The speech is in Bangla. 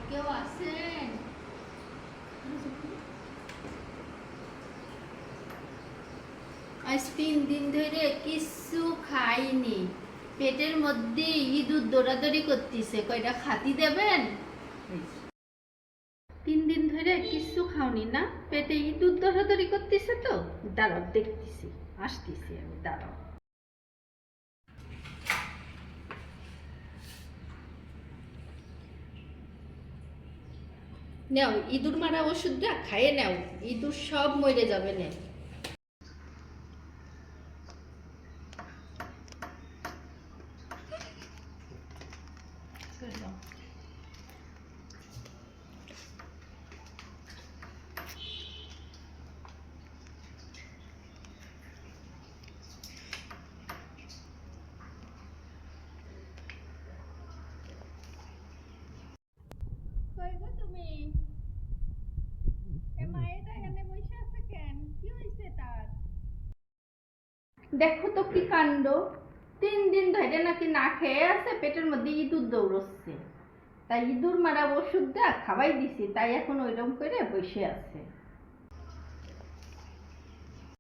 কেউ আছেন? আজ 3 দিন ধরে কিছু খাইনি, পেটের মধ্যে ইঁদুর দৌড়াদৌড়ি করতেছে। কয়টা খাতি দেবেন? 3 দিন ধরে কিছু খাওনি না, পেটে ইঁদুর দৌড়াদৌড়ি করতেছে। তো দাঁড়াও, দেখতেছি, আসতেছি আমি, দাঁড়াও। নাও, ইঁদুর মারা ওষুধটা খাইয়ে নাও, ইঁদুর সব মরে যাবে না। তুমি দেখো তো কি কাণ্ড, 3 দিন ধরে নাকি না খেয়ে আছে, পেটের মধ্যে ইঁদুর দৌড়চ্ছে। তাই ইঁদুর মারা ওষুধটা খাওয়াই দিছি, তাই এখন ওইরকম করে বসে আছে।